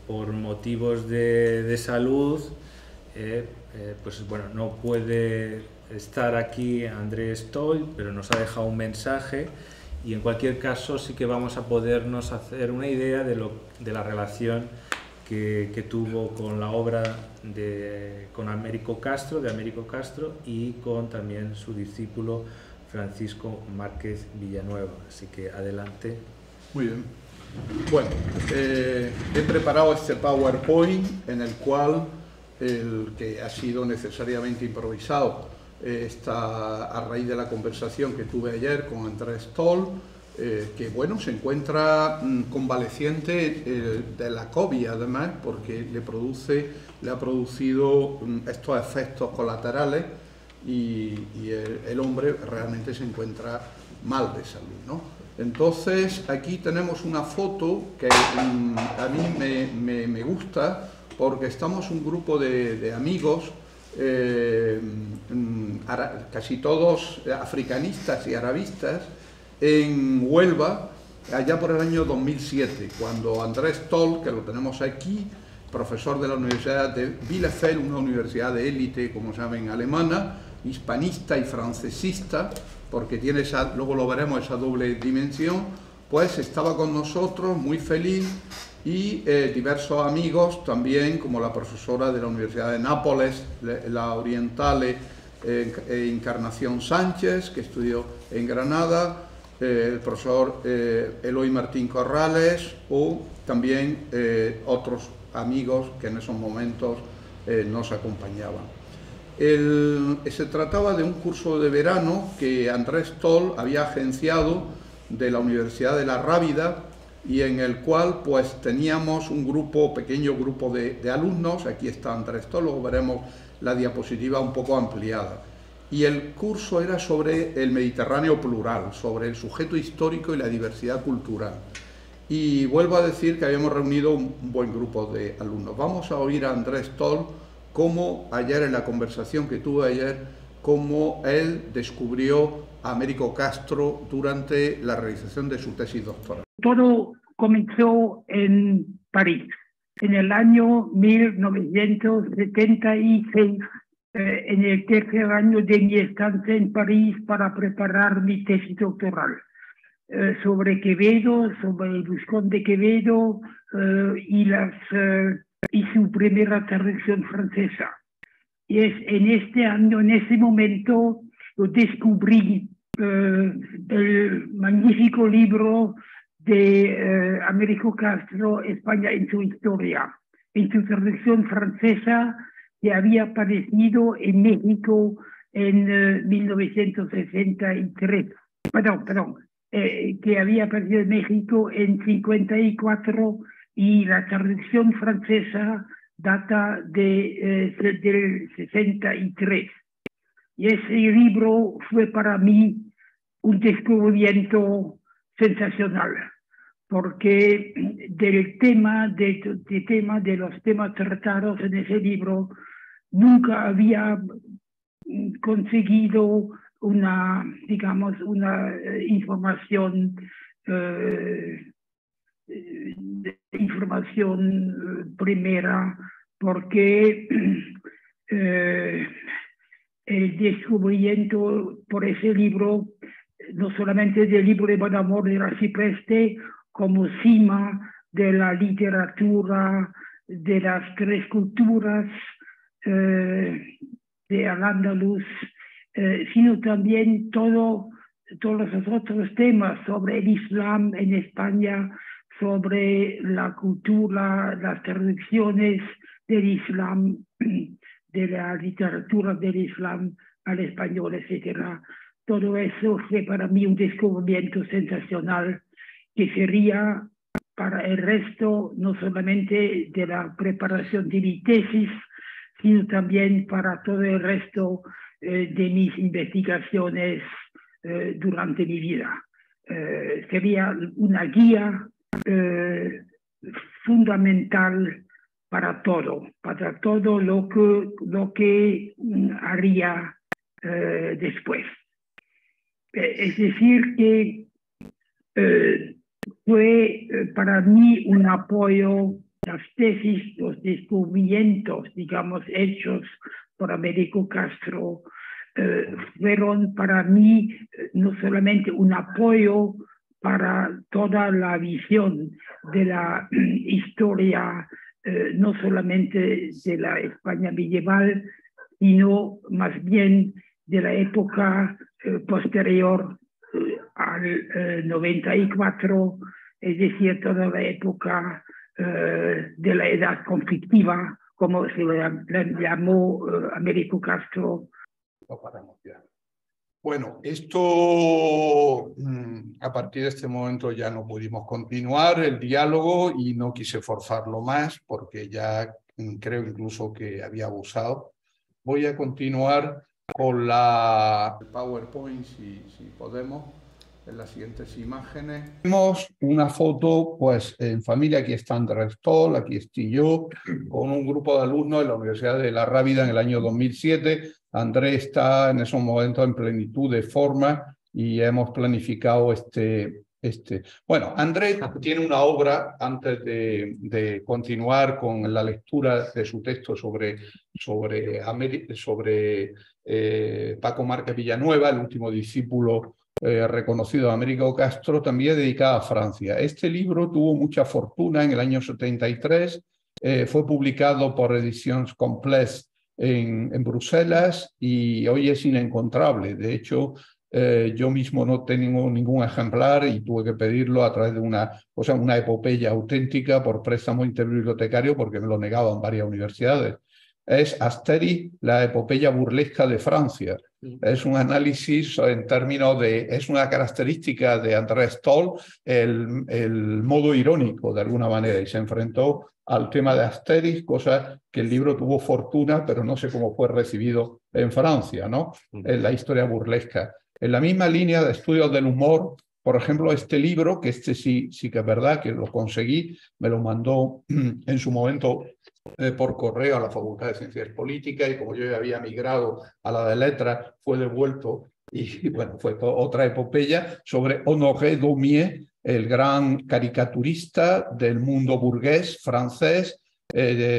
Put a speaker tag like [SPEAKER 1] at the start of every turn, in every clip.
[SPEAKER 1] por motivos de salud, pues bueno, no puede estar aquí Andrés Stoll, pero nos ha dejado un mensaje y en cualquier caso sí que vamos a podernos hacer una idea de la relación que tuvo con la obra con Américo Castro, de Américo Castro, y con también su discípulo Francisco Márquez Villanueva. Así que adelante.
[SPEAKER 2] Muy bien. Bueno, he preparado este PowerPoint en el cual, el que ha sido necesariamente improvisado, está a raíz de la conversación que tuve ayer con Andrés Stoll, que bueno, se encuentra convaleciente de la COVID, además, porque le ha producido estos efectos colaterales y el hombre realmente se encuentra mal de salud, ¿no? Entonces aquí tenemos una foto que a mí me gusta porque estamos un grupo de amigos, casi todos africanistas y arabistas, en Huelva, allá por el año 2007, cuando Andrés Stoll, que lo tenemos aquí, profesor de la Universidad de Bielefeld, una universidad de élite, como saben, alemana, hispanista y francesista, porque tiene esa, luego lo veremos, esa doble dimensión, pues estaba con nosotros muy feliz, y diversos amigos también, como la profesora de la Universidad de Nápoles, la orientale Encarnación Sánchez, que estudió en Granada, el profesor Eloy Martín Corrales, o también otros amigos que en esos momentos nos acompañaban. Se trataba de un curso de verano que Andrés Stoll había agenciado de la Universidad de la Rábida, y en el cual pues teníamos un pequeño grupo de alumnos. Aquí está Andrés Stoll, luego veremos la diapositiva un poco ampliada. Y el curso era sobre el Mediterráneo plural, sobre el sujeto histórico y la diversidad cultural. Y vuelvo a decir que habíamos reunido un buen grupo de alumnos. Vamos a oír a Andrés Stoll cómo ayer, en la conversación que tuve ayer, cómo él descubrió a Américo Castro durante la realización de su tesis doctoral.
[SPEAKER 3] Todo comenzó en París, en el año 1976, en el tercer año de mi estancia en París para preparar mi tesis doctoral. Sobre Quevedo, sobre el Buscón de Quevedo y su primera traducción francesa. Y es en este año, en ese momento, yo descubrí el magnífico libro de Américo Castro, España en su historia, en su traducción francesa, que había aparecido en México en 1963. Perdón. Que había aparecido en México en 54, y la traducción francesa data del 63. Y ese libro fue para mí un descubrimiento sensacional, porque de los temas tratados en ese libro nunca había conseguido una información primera, porque el descubrimiento por ese libro, no solamente del libro de Bon Amour de Arcipreste, como cima de la literatura de las tres culturas de Al-Ándalus, sino también todos los otros temas sobre el Islam en España, sobre la cultura, las traducciones del Islam, de la literatura del Islam al español, etc. Todo eso fue para mí un descubrimiento sensacional, que sería para el resto no solamente de la preparación de mi tesis, sino también para todo el resto de mis investigaciones durante mi vida. Sería una guía fundamental para todo lo que haría después. Es decir, que fue para mí un apoyo las tesis, los descubrimientos, digamos, hechos por Américo Castro, fueron para mí no solamente un apoyo para toda la visión de la historia, no solamente de la España medieval, sino más bien de la época posterior al 94, es decir, toda la época de la edad conflictiva, como se le llamó Américo Castro.
[SPEAKER 2] Lo paramos ya. Bueno, esto a partir de este momento ya no pudimos continuar el diálogo y no quise forzarlo más porque ya creo incluso que había abusado. Voy a continuar con la PowerPoint si podemos. En las siguientes imágenes vemos una foto, pues en familia. Aquí está Andrés Toll, aquí estoy yo, con un grupo de alumnos de la Universidad de La Rábida en el año 2007. Andrés está en esos momentos en plenitud de forma y hemos planificado Bueno, Andrés tiene una obra, antes de continuar con la lectura de su texto sobre Paco Márquez Villanueva, el último discípulo reconocido de Américo Castro, también dedicada a Francia. Este libro tuvo mucha fortuna en el año 73, fue publicado por Ediciones Complets en Bruselas y hoy es inencontrable. De hecho, yo mismo no tengo ningún ejemplar y tuve que pedirlo a través de una epopeya auténtica por préstamo interbibliotecario porque me lo negaban varias universidades. Es Asterix, la epopeya burlesca de Francia. Es un análisis en términos es una característica de Andrés Toll, el modo irónico de alguna manera, y se enfrentó al tema de Asterix, cosa que el libro tuvo fortuna, pero no sé cómo fue recibido en Francia, ¿no? En la historia burlesca. En la misma línea de estudios del humor, por ejemplo, este libro, que sí que es verdad que lo conseguí, me lo mandó en su momento por correo a la Facultad de Ciencias Políticas y como yo ya había migrado a la de Letras, fue devuelto y bueno, fue otra epopeya sobre Honoré Daumier, el gran caricaturista del mundo burgués francés.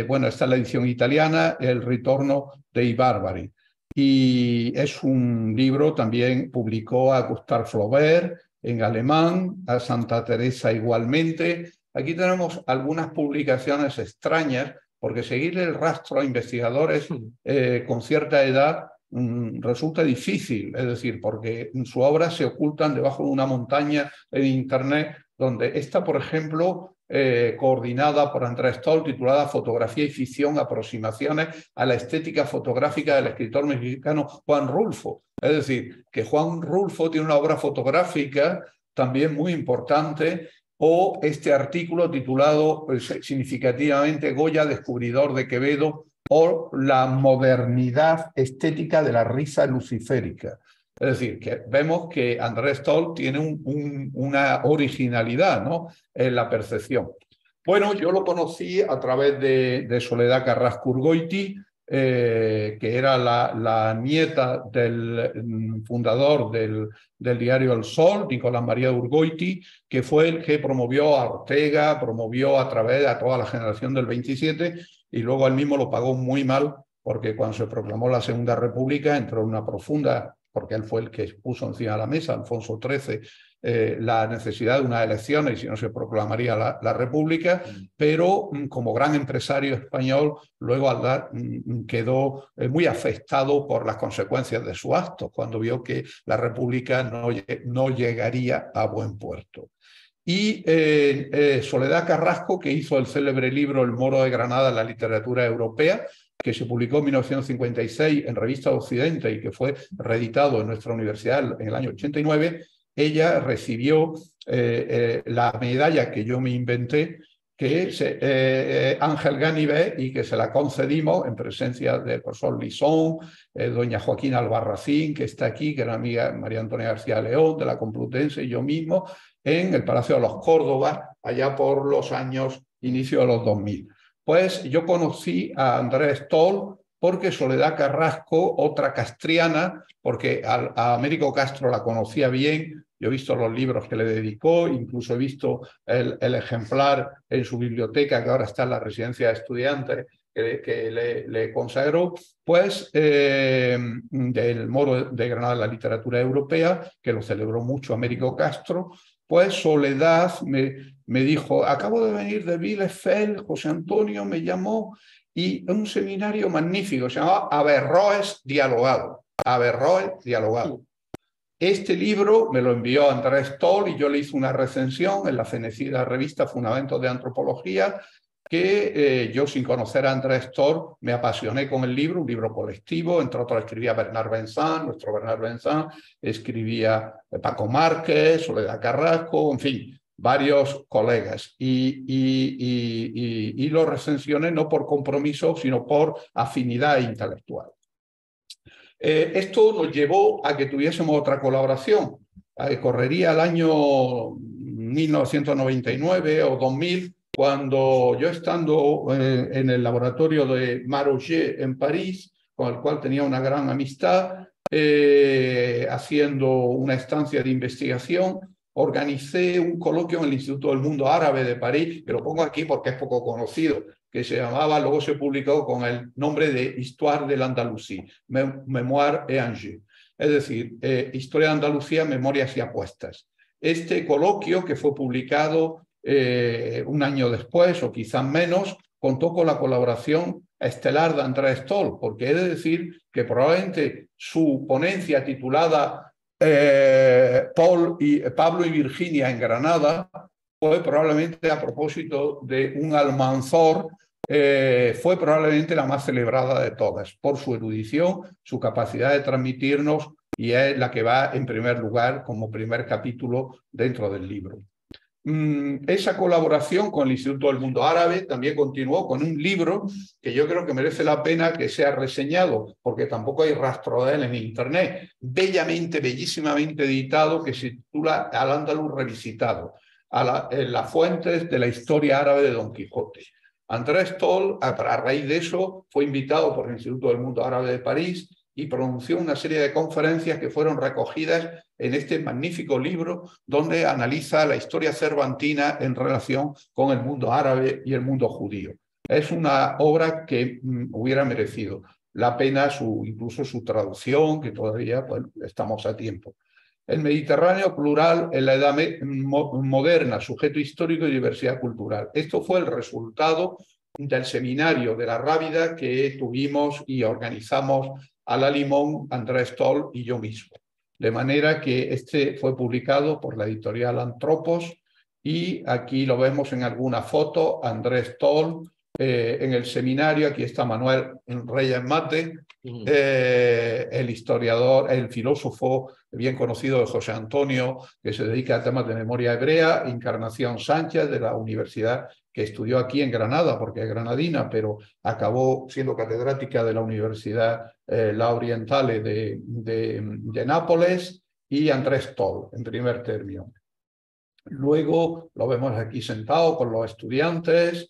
[SPEAKER 2] Bueno, esta es la edición italiana, El ritorno dei barbari. Y es un libro, también publicó a Gustave Flaubert en alemán, a Santa Teresa igualmente. Aquí tenemos algunas publicaciones extrañas, porque seguir el rastro a investigadores con cierta edad resulta difícil, es decir, porque sus obras se ocultan debajo de una montaña en Internet, donde está, por ejemplo, coordinada por Andrés Toll, titulada Fotografía y ficción, aproximaciones a la estética fotográfica del escritor mexicano Juan Rulfo. Es decir, que Juan Rulfo tiene una obra fotográfica también muy importante, o este artículo titulado significativamente Goya, descubridor de Quevedo, o la modernidad estética de la risa luciférica. Es decir, que vemos que Andrés Toll tiene una originalidad, ¿no?, en la percepción. Bueno, yo lo conocí a través de Soledad Carrasco Urgoiti, que era la nieta del fundador del diario El Sol, Nicolás María Urgoiti, que fue el que promovió a Ortega, promovió a través de toda la generación del 27, y luego él mismo lo pagó muy mal, porque cuando se proclamó la Segunda República entró en una profunda, porque él fue el que puso encima de la mesa, Alfonso XIII, la necesidad de unas elecciones y si no se proclamaría la República, pero como gran empresario español luego quedó muy afectado por las consecuencias de sus actos cuando vio que la República no llegaría a buen puerto. Y Soledad Carrasco, que hizo el célebre libro El Moro de Granada en la literatura europea, que se publicó en 1956 en Revista Occidente y que fue reeditado en nuestra universidad en el año 89, ella recibió la medalla que yo me inventé, que es Ángel Ganivet, y que se la concedimos en presencia del profesor Lisón, doña Joaquina Albarracín, que está aquí, que era amiga María Antonia García León, de la Complutense, y yo mismo, en el Palacio de los Córdoba, allá por los años inicio de los 2000. Pues yo conocí a Andrés Toll porque Soledad Carrasco, otra castriana, porque a Américo Castro la conocía bien, yo he visto los libros que le dedicó, incluso he visto el ejemplar en su biblioteca, que ahora está en la residencia de estudiantes, que le consagró, pues del Moro de Granada de la literatura europea, que lo celebró mucho Américo Castro. Pues Soledad me dijo, acabo de venir de Bielefeld, José Antonio me llamó, y un seminario magnífico, se llamaba Averroes Dialogado. Averroes Dialogado. Este libro me lo envió Andrés Toll y yo le hice una recensión en la fenecida revista Fundamentos de Antropología, que yo, sin conocer a Andrés Toll, me apasioné con el libro, un libro colectivo. Entre otros escribía Bernard Benzán, nuestro Bernard Benzán, escribía Paco Márquez, Soledad Carrasco, en fin, varios colegas. Y lo recensioné no por compromiso, sino por afinidad intelectual. Esto nos llevó a que tuviésemos otra colaboración. Correría el año 1999 o 2000, cuando yo, estando en el laboratorio de Maroget en París, con el cual tenía una gran amistad, haciendo una estancia de investigación, organicé un coloquio en el Instituto del Mundo Árabe de París, que lo pongo aquí porque es poco conocido, que se llamaba, luego se publicó con el nombre de Histoire de l'Andalousie, Mémoire et Enjeux, es decir, Historia de Andalucía, Memorias y Apuestas. Este coloquio, que fue publicado un año después, o quizás menos, contó con la colaboración estelar de Andrés Toll, porque he de decir que probablemente su ponencia titulada Pablo y Virginia en Granada fue probablemente, a propósito de un Almanzor, fue probablemente la más celebrada de todas, por su erudición, su capacidad de transmitirnos, y es la que va en primer lugar como primer capítulo dentro del libro. Esa colaboración con el Instituto del Mundo Árabe también continuó con un libro que yo creo que merece la pena que sea reseñado, porque tampoco hay rastro de él en Internet, bellamente, bellísimamente editado, que se titula Al-Ándalus revisitado, las fuentes de la historia árabe de Don Quijote. Andrés Toll, a raíz de eso, fue invitado por el Instituto del Mundo Árabe de París y pronunció una serie de conferencias que fueron recogidas en este magnífico libro, donde analiza la historia cervantina en relación con el mundo árabe y el mundo judío. Es una obra que hubiera merecido la pena incluso su traducción, que todavía, bueno, estamos a tiempo. El Mediterráneo plural en la edad moderna, sujeto histórico y diversidad cultural. Esto fue el resultado del seminario de la Rábida que tuvimos y organizamos Ala Limón, Andrés Toll y yo mismo. De manera que este fue publicado por la editorial Antropos, y aquí lo vemos en alguna foto, Andrés Toll, en el seminario. Aquí está Manuel Reyes Mate, el historiador, el filósofo bien conocido de José Antonio, que se dedica a temas de memoria hebrea, Encarnación Sánchez, de la universidad, que estudió aquí en Granada, porque es granadina, pero acabó siendo catedrática de la Universidad La Orientale de Nápoles, y Andrés Toll, en primer término. Luego lo vemos aquí sentado con los estudiantes.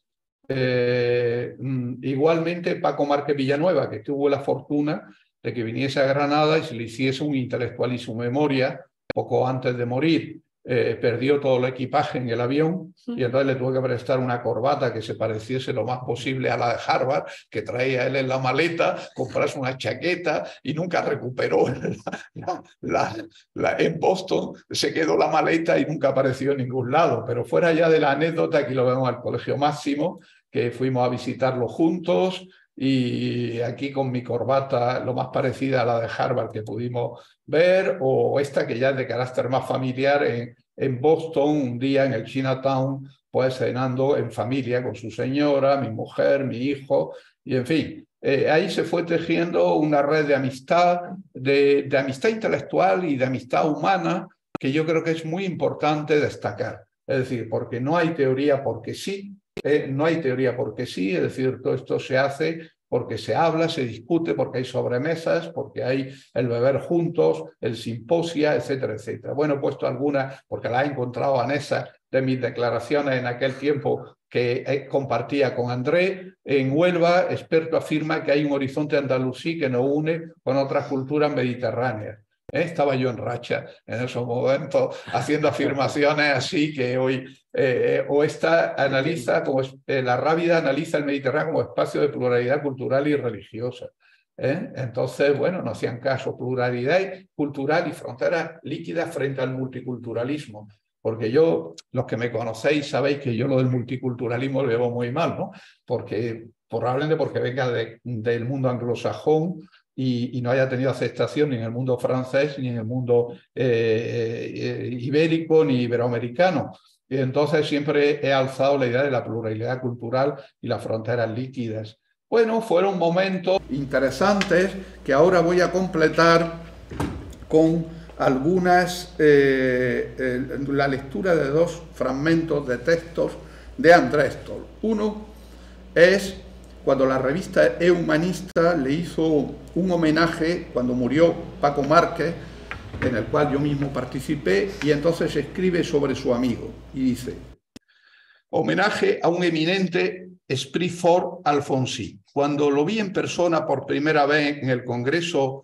[SPEAKER 2] Igualmente Paco Márquez Villanueva, que tuvo la fortuna de que viniese a Granada y se le hiciese un intelectual y su memoria poco antes de morir. Perdió todo el equipaje en el avión y entonces le tuve que prestar una corbata que se pareciese lo más posible a la de Harvard, que traía él en la maleta, comprarse una chaqueta, y nunca recuperó en Boston se quedó la maleta y nunca apareció en ningún lado. Pero fuera ya de la anécdota, aquí lo vemos al Colegio Máximo, que fuimos a visitarlo juntos, y aquí con mi corbata lo más parecida a la de Harvard que pudimos ver, o esta que ya es de carácter más familiar en Boston, un día en el Chinatown, pues cenando en familia con su señora, mi mujer, mi hijo, y en fin. Ahí se fue tejiendo una red de amistad, de amistad intelectual y de amistad humana, que yo creo que es muy importante destacar. Es decir, porque no hay teoría porque sí, no hay teoría porque sí, es decir, todo esto se hace porque se habla, se discute, porque hay sobremesas, porque hay el beber juntos, el simposia, etcétera, etcétera. Bueno, he puesto algunas, porque las he encontrado anexas de mis declaraciones en aquel tiempo que compartía con André. En Huelva, experto afirma que hay un horizonte andalusí que nos une con otras culturas mediterráneas. Estaba yo en racha en esos momentos haciendo afirmaciones así que hoy, o esta analiza, como la Rábida analiza el Mediterráneo como espacio de pluralidad cultural y religiosa. Entonces, bueno, no hacían caso, pluralidad cultural y fronteras líquidas frente al multiculturalismo. Porque yo, los que me conocéis, sabéis que yo lo del multiculturalismo lo llevo muy mal, ¿no? Porque, probablemente porque venga del mundo anglosajón, y no haya tenido aceptación ni en el mundo francés, ni en el mundo ibérico, ni iberoamericano. Y entonces siempre he alzado la idea de la pluralidad cultural y las fronteras líquidas. Bueno, fueron momentos interesantes que ahora voy a completar con algunas, la lectura de dos fragmentos de textos de Andrés Stoll. Uno es cuando la revista E-Humanista le hizo un homenaje cuando murió Paco Márquez, en el cual yo mismo participé, y entonces escribe sobre su amigo y dice: homenaje a un eminente esprit fort Alfonsí. Cuando lo vi en persona por primera vez en el Congreso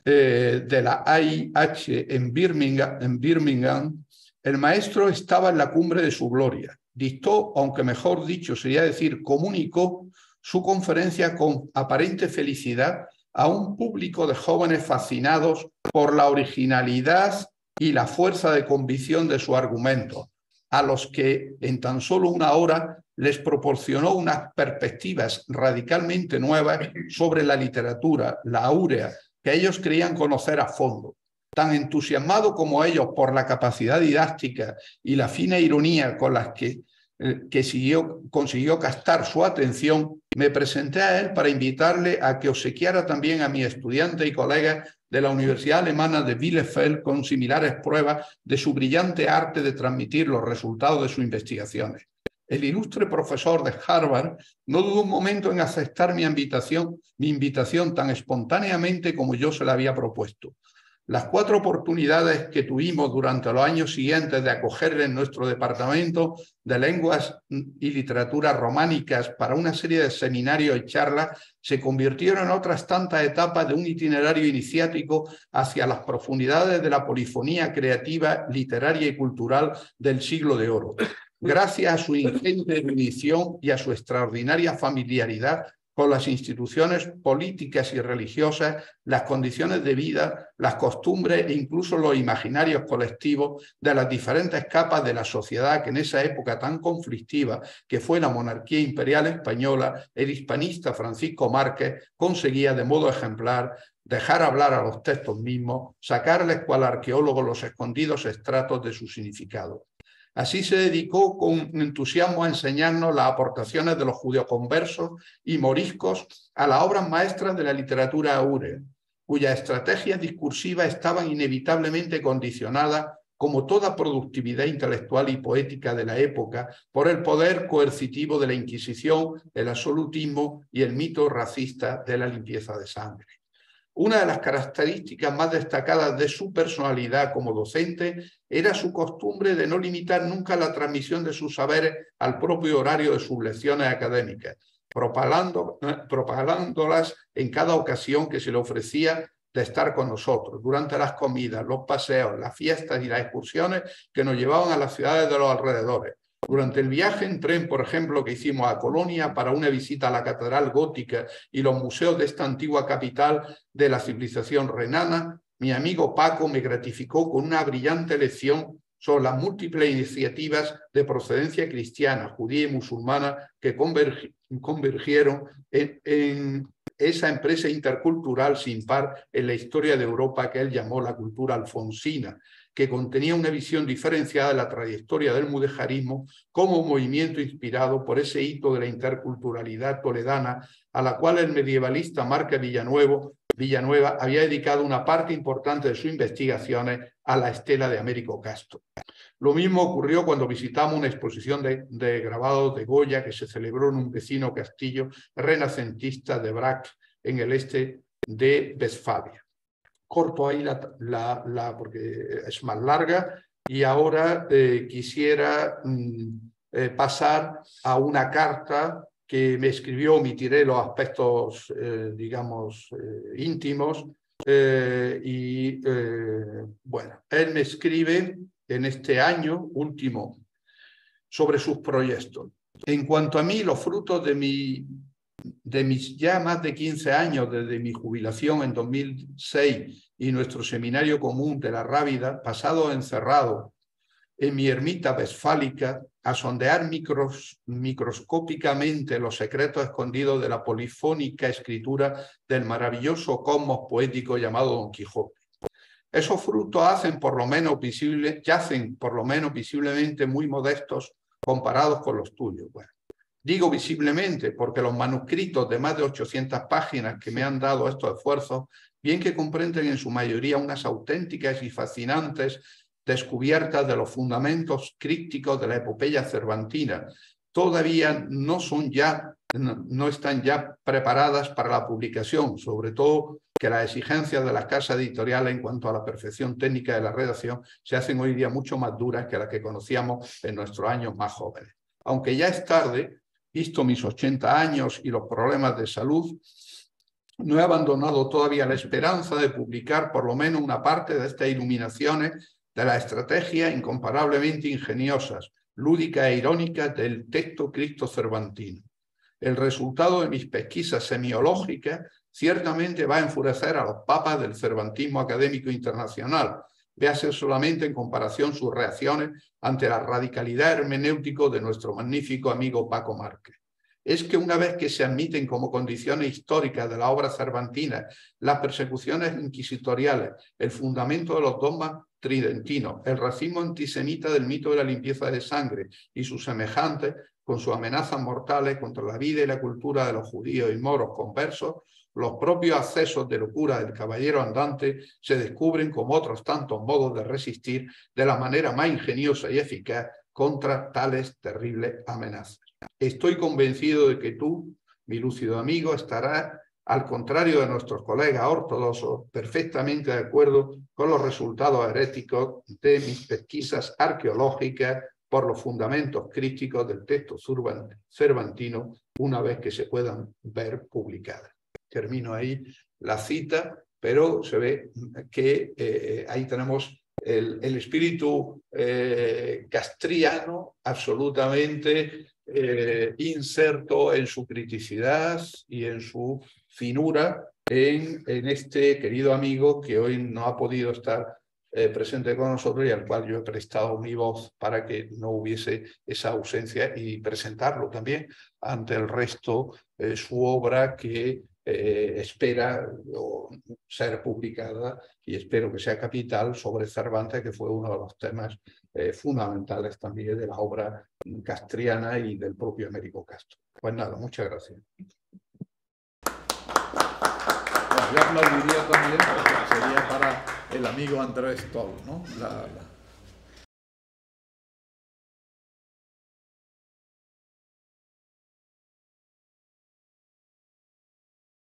[SPEAKER 2] de la AIH en Birmingham, el maestro estaba en la cumbre de su gloria. Dictó, aunque mejor dicho sería decir comunicó, su conferencia con aparente felicidad a un público de jóvenes fascinados por la originalidad y la fuerza de convicción de su argumento, a los que en tan solo una hora les proporcionó unas perspectivas radicalmente nuevas sobre la literatura, la áurea, que ellos creían conocer a fondo. Tan entusiasmado como ellos por la capacidad didáctica y la fina ironía con las que consiguió captar su atención, me presenté a él para invitarle a que obsequiara también a mi estudiante y colega de la Universidad Alemana de Bielefeld con similares pruebas de su brillante arte de transmitir los resultados de sus investigaciones. El ilustre profesor de Harvard no dudó un momento en aceptar mi invitación tan espontáneamente como yo se la había propuesto. Las 4 oportunidades que tuvimos durante los años siguientes de acogerle en nuestro departamento de lenguas y literaturas románicas para una serie de seminarios y charlas se convirtieron en otras tantas etapas de un itinerario iniciático hacia las profundidades de la polifonía creativa, literaria y cultural del siglo de oro. Gracias a su ingente erudición y a su extraordinaria familiaridad con las instituciones políticas y religiosas, las condiciones de vida, las costumbres e incluso los imaginarios colectivos de las diferentes capas de la sociedad que en esa época tan conflictiva que fue la monarquía imperial española, el hispanista Francisco Márquez conseguía de modo ejemplar dejar hablar a los textos mismos, sacarles cual arqueólogo los escondidos estratos de su significado. Así se dedicó con entusiasmo a enseñarnos las aportaciones de los judeoconversos y moriscos a las obras maestras de la literatura áurea, cuyas estrategias discursivas estaban inevitablemente condicionadas, como toda productividad intelectual y poética de la época, por el poder coercitivo de la Inquisición, el absolutismo y el mito racista de la limpieza de sangre. Una de las características más destacadas de su personalidad como docente era su costumbre de no limitar nunca la transmisión de sus saberes al propio horario de sus lecciones académicas, propagándolas en cada ocasión que se le ofrecía de estar con nosotros, durante las comidas, los paseos, las fiestas y las excursiones que nos llevaban a las ciudades de los alrededores. Durante el viaje en tren, por ejemplo, que hicimos a Colonia para una visita a la Catedral Gótica y los museos de esta antigua capital de la civilización renana, mi amigo Paco me gratificó con una brillante lección sobre las múltiples iniciativas de procedencia cristiana, judía y musulmana que convergieron en esa empresa intercultural sin par en la historia de Europa que él llamó la cultura alfonsina, que contenía una visión diferenciada de la trayectoria del mudejarismo como un movimiento inspirado por ese hito de la interculturalidad toledana a la cual el medievalista Márquez Villanueva había dedicado una parte importante de sus investigaciones a la estela de Américo Castro. Lo mismo ocurrió cuando visitamos una exposición de grabados de Goya que se celebró en un vecino castillo renacentista de Brac, en el este de Westfalia. Corto ahí porque es más larga, y ahora quisiera pasar a una carta que me escribió. Omitiré los aspectos, digamos, íntimos, bueno, él me escribe en este año último sobre sus proyectos. En cuanto a mí, los frutos de mis ya más de 15 años desde mi jubilación en 2006 y nuestro seminario común de la Rábida, pasado encerrado en mi ermita westfálica a sondear microscópicamente los secretos escondidos de la polifónica escritura del maravilloso cosmos poético llamado Don Quijote. Esos frutos yacen por lo menos visiblemente muy modestos comparados con los tuyos. Bueno, digo visiblemente porque los manuscritos de más de 800 páginas que me han dado estos esfuerzos, bien que comprenden en su mayoría unas auténticas y fascinantes descubiertas de los fundamentos crípticos de la epopeya cervantina, todavía no están ya preparadas para la publicación, sobre todo que las exigencias de las casas editoriales en cuanto a la perfección técnica de la redacción se hacen hoy día mucho más duras que las que conocíamos en nuestros años más jóvenes. Aunque ya es tarde, visto mis 80 años y los problemas de salud, no he abandonado todavía la esperanza de publicar por lo menos una parte de estas iluminaciones de la estrategia incomparablemente ingeniosas, lúdicas e irónicas del texto Cristo cervantino. El resultado de mis pesquisas semiológicas ciertamente va a enfurecer a los papas del cervantismo académico internacional. Véase solamente en comparación sus reacciones ante la radicalidad hermenéutica de nuestro magnífico amigo Paco Márquez. Es que una vez que se admiten como condiciones históricas de la obra cervantina las persecuciones inquisitoriales, el fundamento de los dogmas tridentinos, el racismo antisemita del mito de la limpieza de sangre y sus semejantes, con sus amenazas mortales contra la vida y la cultura de los judíos y moros conversos, los propios accesos de locura del caballero andante se descubren como otros tantos modos de resistir de la manera más ingeniosa y eficaz contra tales terribles amenazas. Estoy convencido de que tú, mi lúcido amigo, estarás, al contrario de nuestros colegas ortodoxos, perfectamente de acuerdo con los resultados heréticos de mis pesquisas arqueológicas por los fundamentos críticos del texto cervantino una vez que se puedan ver publicadas. Termino ahí la cita, pero se ve que ahí tenemos el espíritu castriano absolutamente inserto en su criticidad y en su finura en este querido amigo que hoy no ha podido estar presente con nosotros y al cual yo he prestado mi voz para que no hubiese esa ausencia y presentarlo también ante el resto su obra que espera ser publicada y espero que sea capital sobre Cervantes, que fue uno de los temas fundamentales también de la obra castriana y del propio Américo Castro. Pues nada, muchas gracias.
[SPEAKER 4] Yo aplaudiría también porque sería para el amigo Andrés Toll, ¿no?